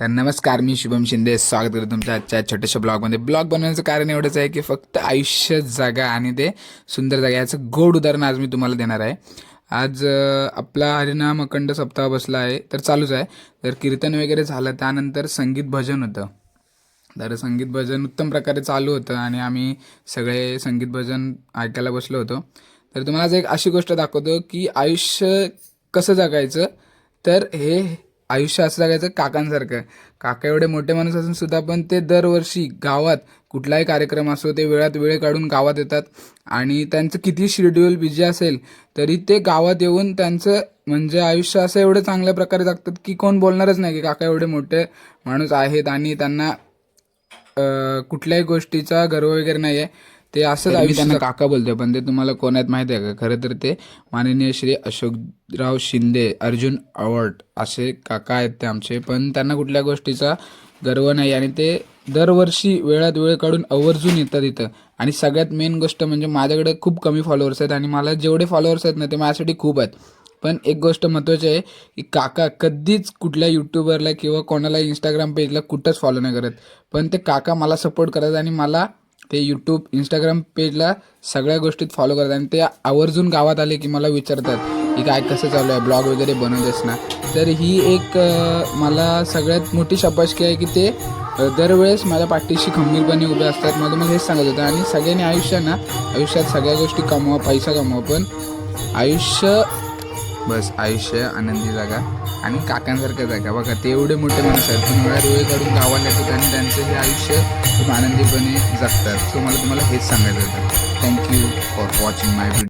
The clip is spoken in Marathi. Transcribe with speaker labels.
Speaker 1: तर नमस्कार, मी शुभम शिंदे स्वागत करतो तुमच्या आजच्या छोट्याशा ब्लॉगमध्ये. ब्लॉग बनवण्याचं कारण एवढंच आहे की फक्त आयुष्य जगा आणि ते सुंदर जगा याचं गोड उदाहरण आज मी तुम्हाला देणार आहे. आज आपला हरिनाम अखंड सप्ताह बसला आहे, तर चालूच आहे. तर कीर्तन वगैरे झालं, त्यानंतर संगीत भजन होतं. तर संगीत भजन उत्तम प्रकारे चालू होतं आणि आम्ही सगळे संगीत भजन ऐकायला बसलो होतो. तर तुम्हाला आज एक अशी गोष्ट दाखवतो की आयुष्य कसं जगायचं. तर हे आयुष्य असं जगायचं काकांसारखं. काका एवढे मोठे माणूस असून सुद्धा पण ते दरवर्षी गावात कुठलाही कार्यक्रम असो ते वेळात वेळ काढून गावात येतात आणि त्यांचं किती शेड्यूल बिझी असेल तरी ते गावात येऊन त्यांचं म्हणजे आयुष्य असं एवढं चांगल्या प्रकारे जगतात की कोण बोलणारच नाही की काका एवढे मोठे माणूस आहेत आणि त्यांना कुठल्याही गोष्टीचा गर्व वगैरे नाही आहे. ते असंच आम्ही त्यांना काका बोलतोय, पण ते तुम्हाला कोण आहेत माहिती आहे का? खरं तर ते माननीय श्री अशोकराव शिंदे अर्जुन अवॉर्ड असे काका आहेत ते आमचे. पण त्यांना कुठल्या गोष्टीचा गर्व नाही आणि ते दरवर्षी वेळात वेळ काढून आवर्जून येतात इथं. आणि सगळ्यात मेन गोष्ट म्हणजे माझ्याकडे खूप कमी फॉलोअर्स आहेत आणि मला जेवढे फॉलोअर्स आहेत ना ते माझ्यासाठी खूप आहेत. पण एक गोष्ट महत्त्वाची आहे की काका कधीच कुठल्या यूट्यूबरला किंवा कोणाला इंस्टाग्राम पेजला कुठंच फॉलो नाही करत. पण ते काका मला सपोर्ट करतात आणि मला ते यूट्यूब इंस्टाग्राम पेजला सगळ्या गोष्टीत फॉलो करतात आणि ते आवर्जून गावात आले की मला विचारतात की काय कसं चालू आहे, ब्लॉग वगैरे बनवतेस ना. तर ही एक मला सगळ्यात मोठी शाबासकी आहे की ते दरवेळेस माझ्या पाठीशी खंबीरपणे उभे असतात. मला तुम्हाला हेच सांगत होतं. आणि सगळ्यांनी आयुष्यात सगळ्या गोष्टी कमवा, पैसा कमवा, पण आयुष्य आनंदी जागा आणि काकांसारखं जागा. बघा ते एवढे मोठे माणूस आहेत पण वेळात वेळ काढून गावाला येतात आणि त्यांचं हे आयुष्य खूप आनंदीपणे जगतात. सो मला तुम्हाला हेच सांगायचं होतं. Thank you for watching my video.